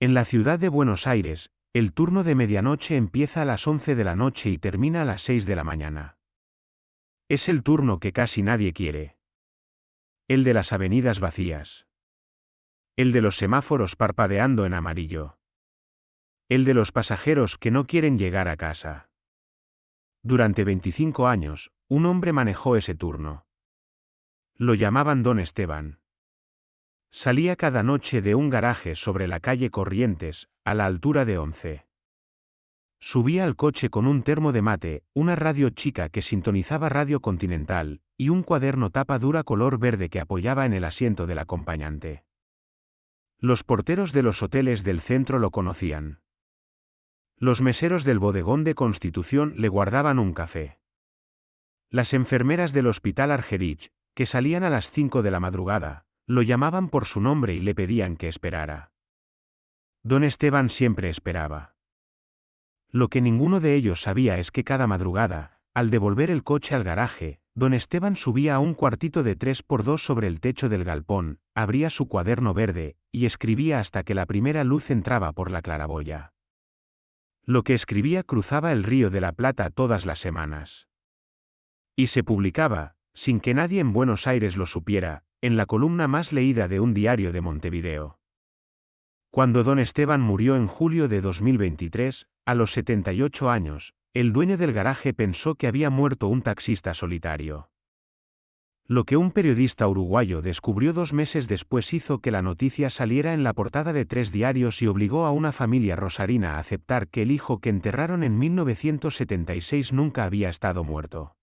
En la ciudad de Buenos Aires, el turno de medianoche empieza a las 11 de la noche y termina a las 6 de la mañana. Es el turno que casi nadie quiere. El de las avenidas vacías. El de los semáforos parpadeando en amarillo. El de los pasajeros que no quieren llegar a casa. Durante 25 años, un hombre manejó ese turno. Lo llamaban Don Esteban. Salía cada noche de un garaje sobre la calle Corrientes, a la altura de 11. Subía al coche con un termo de mate, una radio chica que sintonizaba Radio Continental, y un cuaderno tapa dura color verde que apoyaba en el asiento del acompañante. Los porteros de los hoteles del centro lo conocían. Los meseros del bodegón de Constitución le guardaban un café. Las enfermeras del Hospital Argerich, que salían a las 5 de la madrugada, lo llamaban por su nombre y le pedían que esperara. Don Esteban siempre esperaba. Lo que ninguno de ellos sabía es que cada madrugada, al devolver el coche al garaje, Don Esteban subía a un cuartito de 3x2 sobre el techo del galpón, abría su cuaderno verde, y escribía hasta que la primera luz entraba por la claraboya. Lo que escribía cruzaba el Río de la Plata todas las semanas. Y se publicaba, sin que nadie en Buenos Aires lo supiera, en la columna más leída de un diario de Montevideo. Cuando Don Esteban murió en julio de 2023, a los 78 años, el dueño del garaje pensó que había muerto un taxista solitario. Lo que un periodista uruguayo descubrió 2 meses después hizo que la noticia saliera en la portada de 3 diarios y obligó a una familia rosarina a aceptar que el hijo que enterraron en 1976 nunca había estado muerto.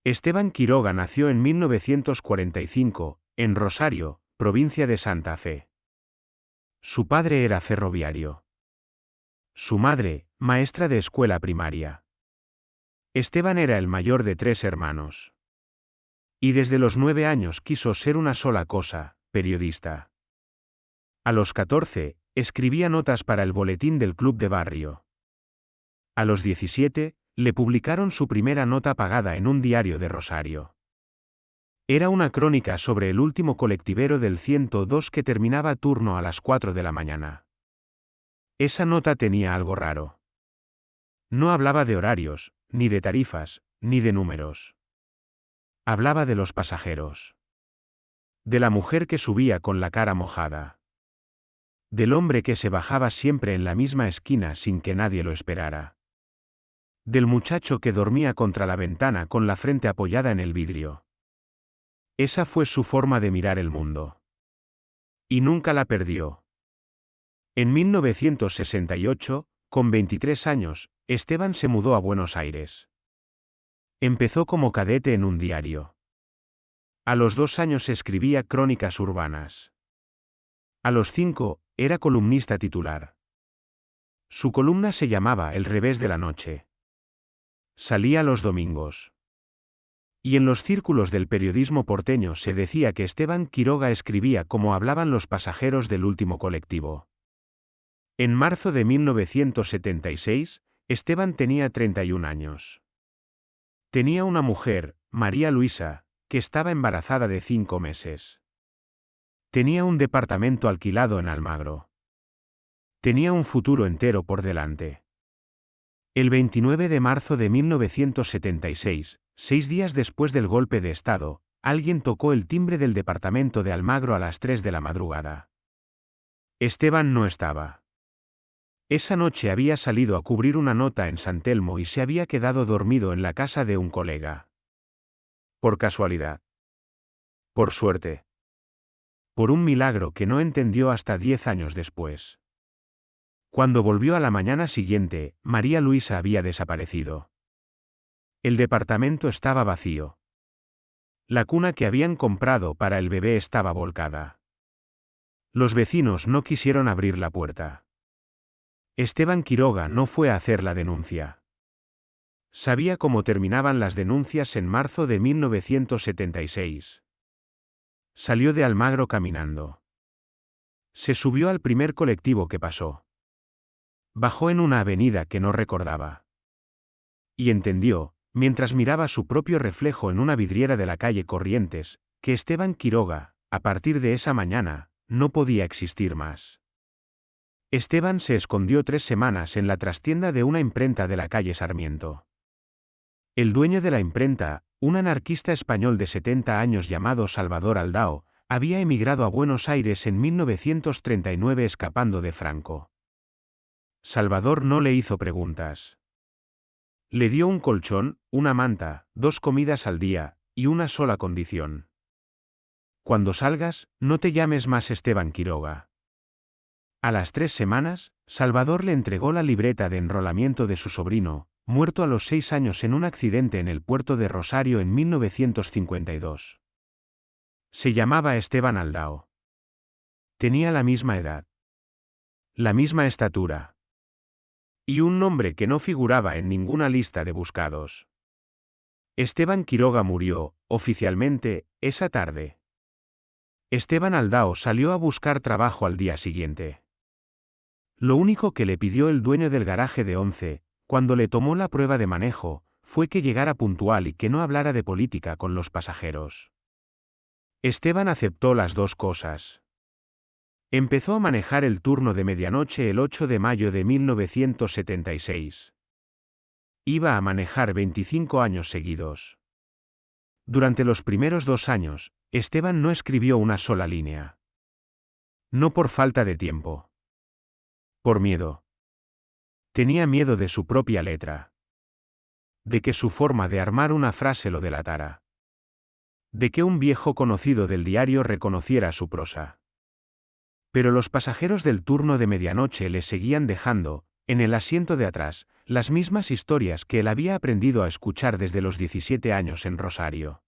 Esteban Quiroga nació en 1945, en Rosario, provincia de Santa Fe. Su padre era ferroviario. Su madre, maestra de escuela primaria. Esteban era el mayor de 3 hermanos. Y desde los 9 años quiso ser una sola cosa, periodista. A los 14, escribía notas para el boletín del club de barrio. A los 17, le publicaron su primera nota pagada en un diario de Rosario. Era una crónica sobre el último colectivero del 102 que terminaba turno a las 4 de la mañana. Esa nota tenía algo raro. No hablaba de horarios, ni de tarifas, ni de números. Hablaba de los pasajeros. De la mujer que subía con la cara mojada. Del hombre que se bajaba siempre en la misma esquina sin que nadie lo esperara. Del muchacho que dormía contra la ventana con la frente apoyada en el vidrio. Esa fue su forma de mirar el mundo. Y nunca la perdió. En 1968, con 23 años, Esteban se mudó a Buenos Aires. Empezó como cadete en un diario. A los 2 años escribía crónicas urbanas. A los 5, era columnista titular. Su columna se llamaba El revés de la noche. Salía los domingos. Y en los círculos del periodismo porteño se decía que Esteban Quiroga escribía como hablaban los pasajeros del último colectivo. En marzo de 1976, Esteban tenía 31 años. Tenía una mujer, María Luisa, que estaba embarazada de 5 meses. Tenía un departamento alquilado en Almagro. Tenía un futuro entero por delante. El 29 de marzo de 1976, 6 días después del golpe de Estado, alguien tocó el timbre del departamento de Almagro a las 3 de la madrugada. Esteban no estaba. Esa noche había salido a cubrir una nota en San Telmo y se había quedado dormido en la casa de un colega. Por casualidad. Por suerte. Por un milagro que no entendió hasta 10 años después. Cuando volvió a la mañana siguiente, María Luisa había desaparecido. El departamento estaba vacío. La cuna que habían comprado para el bebé estaba volcada. Los vecinos no quisieron abrir la puerta. Esteban Quiroga no fue a hacer la denuncia. Sabía cómo terminaban las denuncias en marzo de 1976. Salió de Almagro caminando. Se subió al primer colectivo que pasó. Bajó en una avenida que no recordaba. Y entendió, mientras miraba su propio reflejo en una vidriera de la calle Corrientes, que Esteban Quiroga, a partir de esa mañana, no podía existir más. Esteban se escondió 3 semanas en la trastienda de una imprenta de la calle Sarmiento. El dueño de la imprenta, un anarquista español de 70 años llamado Salvador Aldao, había emigrado a Buenos Aires en 1939 escapando de Franco. Salvador no le hizo preguntas. Le dio un colchón, una manta, 2 comidas al día, y una sola condición. Cuando salgas, no te llames más Esteban Quiroga. A las 3 semanas, Salvador le entregó la libreta de enrolamiento de su sobrino, muerto a los 6 años en un accidente en el puerto de Rosario en 1952. Se llamaba Esteban Aldao. Tenía la misma edad, la misma estatura, y un nombre que no figuraba en ninguna lista de buscados. Esteban Quiroga murió, oficialmente, esa tarde. Esteban Aldao salió a buscar trabajo al día siguiente. Lo único que le pidió el dueño del garaje de Once, cuando le tomó la prueba de manejo, fue que llegara puntual y que no hablara de política con los pasajeros. Esteban aceptó las 2 cosas. Empezó a manejar el turno de medianoche el 8 de mayo de 1976. Iba a manejar 25 años seguidos. Durante los primeros 2 años, Esteban no escribió una sola línea. No por falta de tiempo. Por miedo. Tenía miedo de su propia letra. De que su forma de armar una frase lo delatara. De que un viejo conocido del diario reconociera su prosa. Pero los pasajeros del turno de medianoche le seguían dejando, en el asiento de atrás, las mismas historias que él había aprendido a escuchar desde los 17 años en Rosario.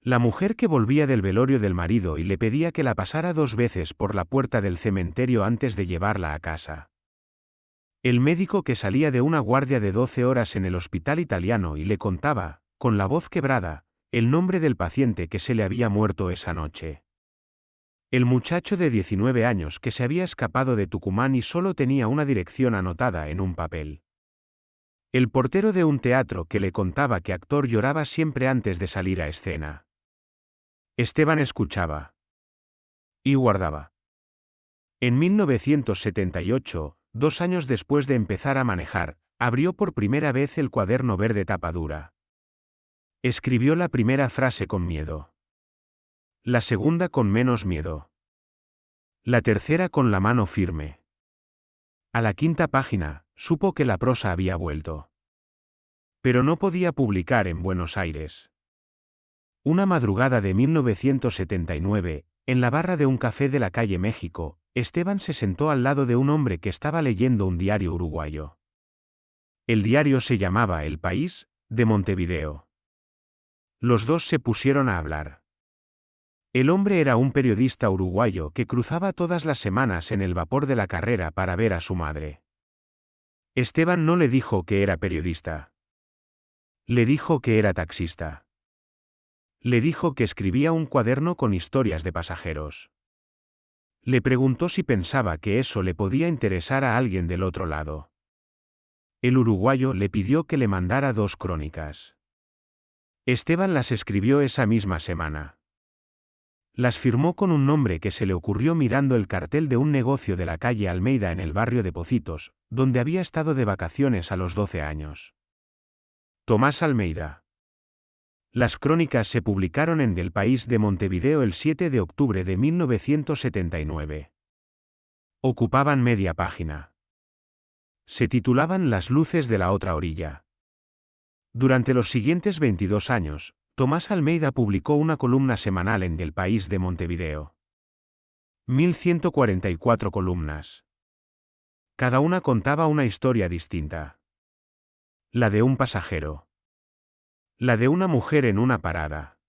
La mujer que volvía del velorio del marido y le pedía que la pasara 2 veces por la puerta del cementerio antes de llevarla a casa. El médico que salía de una guardia de 12 horas en el hospital italiano y le contaba, con la voz quebrada, el nombre del paciente que se le había muerto esa noche. El muchacho de 19 años que se había escapado de Tucumán y solo tenía una dirección anotada en un papel. El portero de un teatro que le contaba que actor lloraba siempre antes de salir a escena. Esteban escuchaba. Y guardaba. En 1978, 2 años después de empezar a manejar, abrió por primera vez el cuaderno verde tapa dura. Escribió la primera frase con miedo. La segunda con menos miedo. La tercera con la mano firme. A la 5ª página, supo que la prosa había vuelto. Pero no podía publicar en Buenos Aires. Una madrugada de 1979, en la barra de un café de la calle México, Esteban se sentó al lado de un hombre que estaba leyendo un diario uruguayo. El diario se llamaba El País, de Montevideo. Los dos se pusieron a hablar. El hombre era un periodista uruguayo que cruzaba todas las semanas en el vapor de la Carrera para ver a su madre. Esteban no le dijo que era periodista. Le dijo que era taxista. Le dijo que escribía un cuaderno con historias de pasajeros. Le preguntó si pensaba que eso le podía interesar a alguien del otro lado. El uruguayo le pidió que le mandara 2 crónicas. Esteban las escribió esa misma semana. Las firmó con un nombre que se le ocurrió mirando el cartel de un negocio de la calle Almeida en el barrio de Pocitos, donde había estado de vacaciones a los 12 años. Tomás Almeida. Las crónicas se publicaron en El País de Montevideo el 7 de octubre de 1979. Ocupaban media página. Se titulaban Las luces de la otra orilla. Durante los siguientes 22 años, Tomás Almeida publicó una columna semanal en El País de Montevideo. 1144 columnas. Cada una contaba una historia distinta. La de un pasajero. La de una mujer en una parada.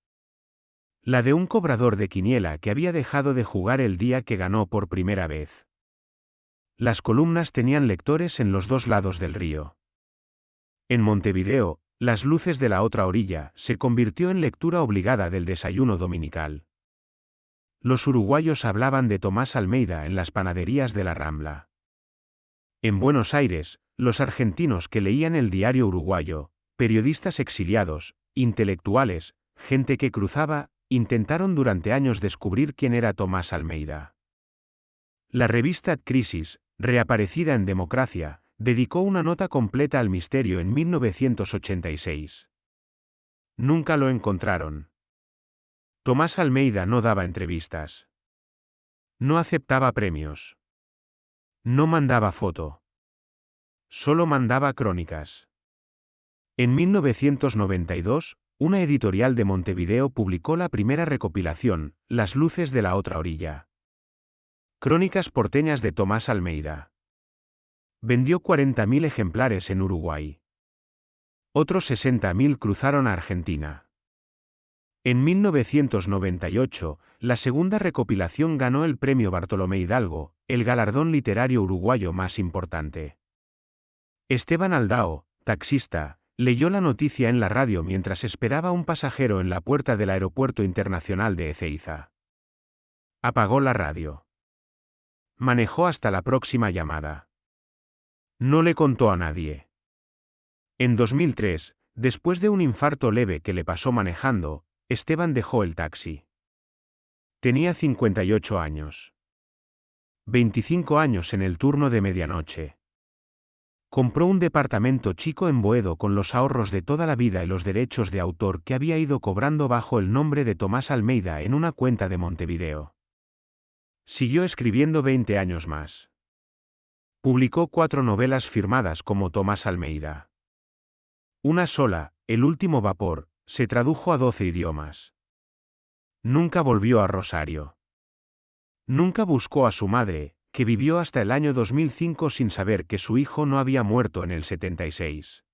La de un cobrador de quiniela que había dejado de jugar el día que ganó por primera vez. Las columnas tenían lectores en los 2 lados del río. En Montevideo, Las luces de la otra orilla se convirtió en lectura obligada del desayuno dominical. Los uruguayos hablaban de Tomás Almeida en las panaderías de la Rambla. En Buenos Aires, los argentinos que leían el diario uruguayo, periodistas exiliados, intelectuales, gente que cruzaba, intentaron durante años descubrir quién era Tomás Almeida. La revista Crisis, reaparecida en Democracia, dedicó una nota completa al misterio en 1986. Nunca lo encontraron. Tomás Almeida no daba entrevistas. No aceptaba premios. No mandaba foto. Solo mandaba crónicas. En 1992, una editorial de Montevideo publicó la primera recopilación, Las luces de la otra orilla. Crónicas porteñas de Tomás Almeida. Vendió 40.000 ejemplares en Uruguay. Otros 60.000 cruzaron a Argentina. En 1998, la segunda recopilación ganó el Premio Bartolomé Hidalgo, el galardón literario uruguayo más importante. Esteban Aldao, taxista, leyó la noticia en la radio mientras esperaba a un pasajero en la puerta del Aeropuerto Internacional de Ezeiza. Apagó la radio. Manejó hasta la próxima llamada. No le contó a nadie. En 2003, después de un infarto leve que le pasó manejando, Esteban dejó el taxi. Tenía 58 años. 25 años en el turno de medianoche. Compró un departamento chico en Boedo con los ahorros de toda la vida y los derechos de autor que había ido cobrando bajo el nombre de Tomás Almeida en una cuenta de Montevideo. Siguió escribiendo 20 años más. Publicó 4 novelas firmadas como Tomás Almeida. Una sola, El último vapor, se tradujo a 12 idiomas. Nunca volvió a Rosario. Nunca buscó a su madre, que vivió hasta el año 2005 sin saber que su hijo no había muerto en el 76.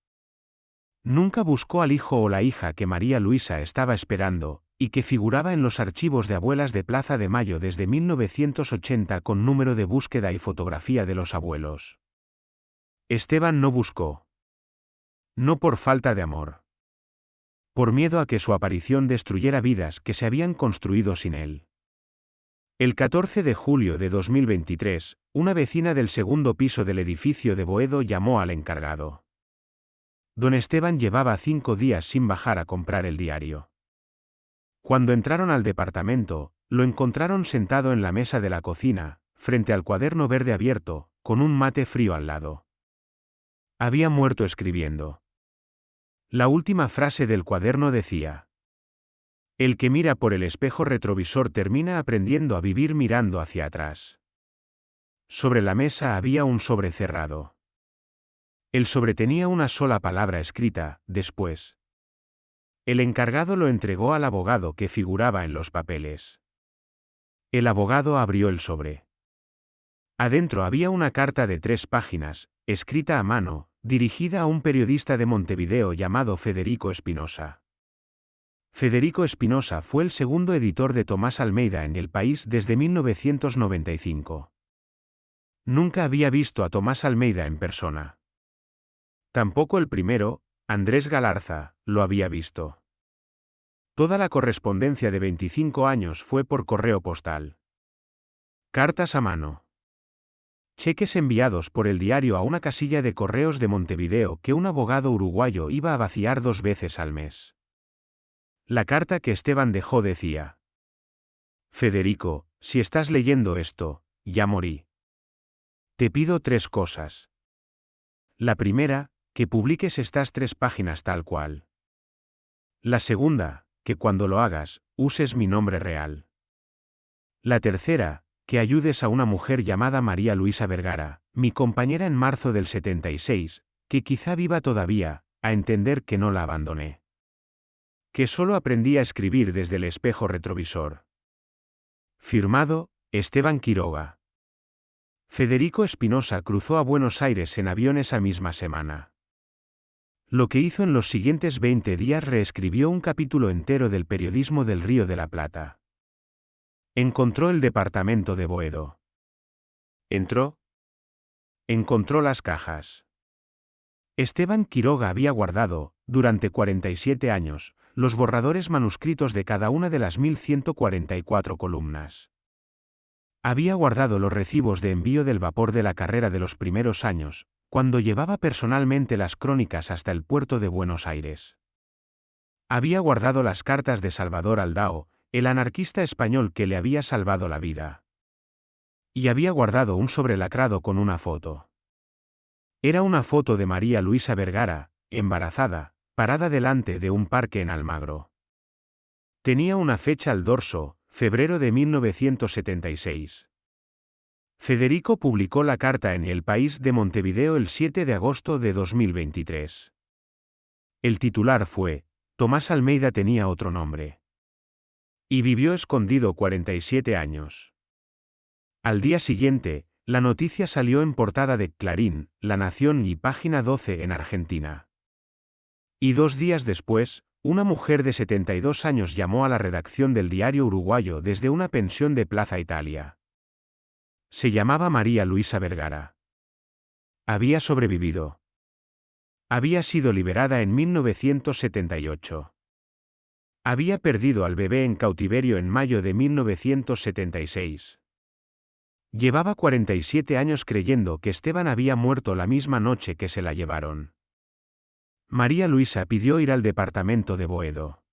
Nunca buscó al hijo o la hija que María Luisa estaba esperando, y que figuraba en los archivos de abuelas de Plaza de Mayo desde 1980 con número de búsqueda y fotografía de los abuelos. Esteban no buscó. No por falta de amor. Por miedo a que su aparición destruyera vidas que se habían construido sin él. El 14 de julio de 2023, una vecina del segundo piso del edificio de Boedo llamó al encargado. Don Esteban llevaba 5 días sin bajar a comprar el diario. Cuando entraron al departamento, lo encontraron sentado en la mesa de la cocina, frente al cuaderno verde abierto, con un mate frío al lado. Había muerto escribiendo. La última frase del cuaderno decía: el que mira por el espejo retrovisor termina aprendiendo a vivir mirando hacia atrás. Sobre la mesa había un sobre cerrado. El sobre tenía una sola palabra escrita, después. El encargado lo entregó al abogado que figuraba en los papeles. El abogado abrió el sobre. Adentro había una carta de 3 páginas, escrita a mano, dirigida a un periodista de Montevideo llamado Federico Espinosa. Federico Espinosa fue el segundo editor de Tomás Almeida en El País desde 1995. Nunca había visto a Tomás Almeida en persona. Tampoco el primero, Andrés Galarza, lo había visto. Toda la correspondencia de 25 años fue por correo postal. Cartas a mano. Cheques enviados por el diario a una casilla de correos de Montevideo que un abogado uruguayo iba a vaciar 2 veces al mes. La carta que Esteban dejó decía: Federico, si estás leyendo esto, ya morí. Te pido 3 cosas. La primera, que publiques estas 3 páginas tal cual. La segunda, que cuando lo hagas, uses mi nombre real. La tercera, que ayudes a una mujer llamada María Luisa Vergara, mi compañera en marzo del 76, que quizá viva todavía, a entender que no la abandoné. Que solo aprendí a escribir desde el espejo retrovisor. Firmado, Esteban Quiroga. Federico Espinosa cruzó a Buenos Aires en avión esa misma semana. Lo que hizo en los siguientes 20 días reescribió un capítulo entero del periodismo del Río de la Plata. Encontró el departamento de Boedo. Entró. Encontró las cajas. Esteban Quiroga había guardado, durante 47 años, los borradores manuscritos de cada una de las 1144 columnas. Había guardado los recibos de envío del vapor de la carrera de los primeros años, cuando llevaba personalmente las crónicas hasta el puerto de Buenos Aires. Había guardado las cartas de Salvador Aldao, el anarquista español que le había salvado la vida. Y había guardado un sobre lacrado con una foto. Era una foto de María Luisa Vergara, embarazada, parada delante de un parque en Almagro. Tenía una fecha al dorso, febrero de 1976. Federico publicó la carta en El País de Montevideo el 7 de agosto de 2023. El titular fue: Tomás Almeida tenía otro nombre. Y vivió escondido 47 años. Al día siguiente, la noticia salió en portada de Clarín, La Nación y Página 12 en Argentina. Y 2 días después, una mujer de 72 años llamó a la redacción del diario uruguayo desde una pensión de Plaza Italia. Se llamaba María Luisa Vergara. Había sobrevivido. Había sido liberada en 1978. Había perdido al bebé en cautiverio en mayo de 1976. Llevaba 47 años creyendo que Esteban había muerto la misma noche que se la llevaron. María Luisa pidió ir al departamento de Boedo.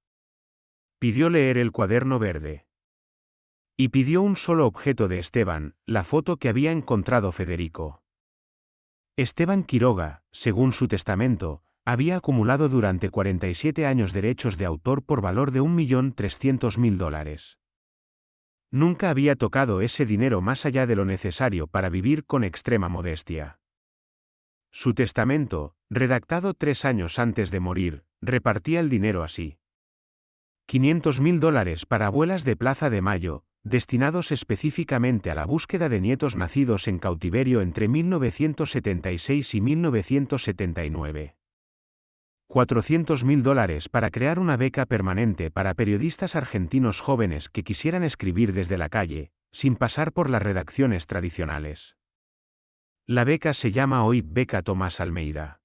Pidió leer el cuaderno verde. Y pidió un solo objeto de Esteban, la foto que había encontrado Federico. Esteban Quiroga, según su testamento, había acumulado durante 47 años derechos de autor por valor de $1.300.000. Nunca había tocado ese dinero más allá de lo necesario para vivir con extrema modestia. Su testamento, redactado 3 años antes de morir, repartía el dinero así: $500.000 para abuelas de Plaza de Mayo, destinados específicamente a la búsqueda de nietos nacidos en cautiverio entre 1976 y 1979. $400.000 para crear una beca permanente para periodistas argentinos jóvenes que quisieran escribir desde la calle, sin pasar por las redacciones tradicionales. La beca se llama hoy Beca Tomás Almeida.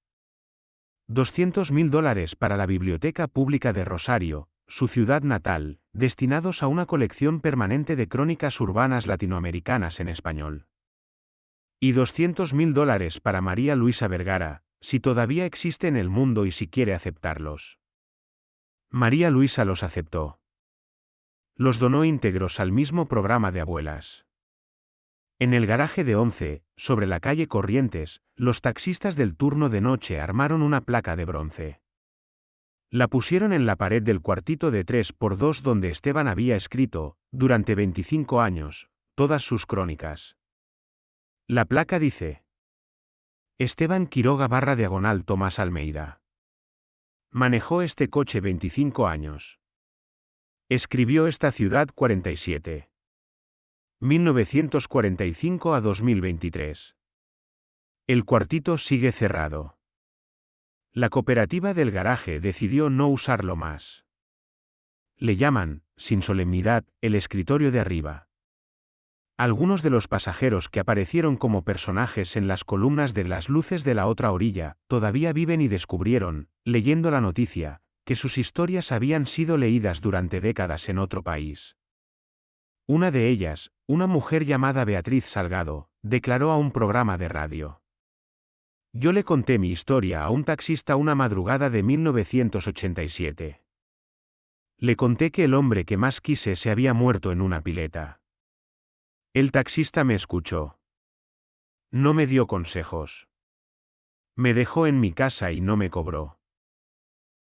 $200.000 para la Biblioteca Pública de Rosario, su ciudad natal, destinados a una colección permanente de crónicas urbanas latinoamericanas en español. Y $200.000 para María Luisa Vergara, si todavía existe en el mundo y si quiere aceptarlos. María Luisa los aceptó. Los donó íntegros al mismo programa de abuelas. En el garaje de 11, sobre la calle Corrientes, los taxistas del turno de noche armaron una placa de bronce. La pusieron en la pared del cuartito de 3x2 donde Esteban había escrito, durante 25 años, todas sus crónicas. La placa dice: Esteban Quiroga /diagonal Tomás Almeida. Manejó este coche 25 años. Escribió esta ciudad 47. 1945 a 2023. El cuartito sigue cerrado. La cooperativa del garaje decidió no usarlo más. Le llaman, sin solemnidad, el escritorio de arriba. Algunos de los pasajeros que aparecieron como personajes en las columnas de Las luces de la otra orilla, todavía viven y descubrieron, leyendo la noticia, que sus historias habían sido leídas durante décadas en otro país. Una de ellas, una mujer llamada Beatriz Salgado, declaró a un programa de radio: Yo le conté mi historia a un taxista una madrugada de 1987. Le conté que el hombre que más quise se había muerto en una pileta. El taxista me escuchó. No me dio consejos. Me dejó en mi casa y no me cobró.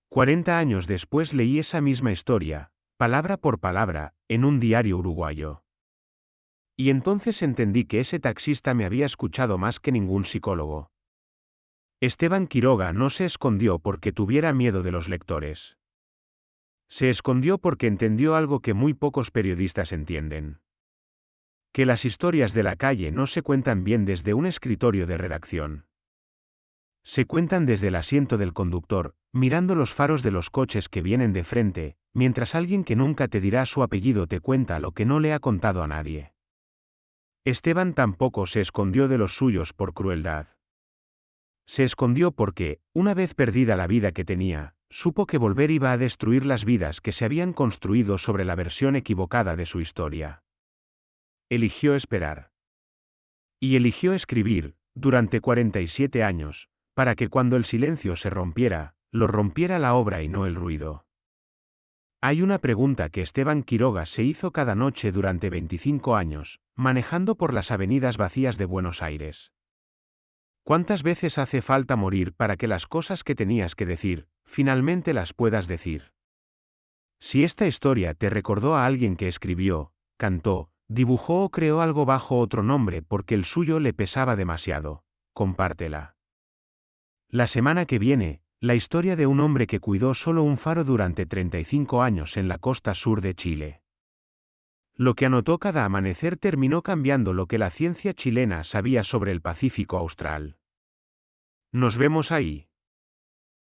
40 años después leí esa misma historia, palabra por palabra, en un diario uruguayo. Y entonces entendí que ese taxista me había escuchado más que ningún psicólogo. Esteban Quiroga no se escondió porque tuviera miedo de los lectores. Se escondió porque entendió algo que muy pocos periodistas entienden: que las historias de la calle no se cuentan bien desde un escritorio de redacción. Se cuentan desde el asiento del conductor, mirando los faros de los coches que vienen de frente, mientras alguien que nunca te dirá su apellido te cuenta lo que no le ha contado a nadie. Esteban tampoco se escondió de los suyos por crueldad. Se escondió porque, una vez perdida la vida que tenía, supo que volver iba a destruir las vidas que se habían construido sobre la versión equivocada de su historia. Eligió esperar. Y eligió escribir, durante 47 años, para que cuando el silencio se rompiera, lo rompiera la obra y no el ruido. Hay una pregunta que Esteban Quiroga se hizo cada noche durante 25 años, manejando por las avenidas vacías de Buenos Aires. ¿Cuántas veces hace falta morir para que las cosas que tenías que decir, finalmente las puedas decir? Si esta historia te recordó a alguien que escribió, cantó, dibujó o creó algo bajo otro nombre porque el suyo le pesaba demasiado, compártela. La semana que viene, la historia de un hombre que cuidó solo un faro durante 35 años en la costa sur de Chile. Lo que anotó cada amanecer terminó cambiando lo que la ciencia chilena sabía sobre el Pacífico Austral. Nos vemos ahí.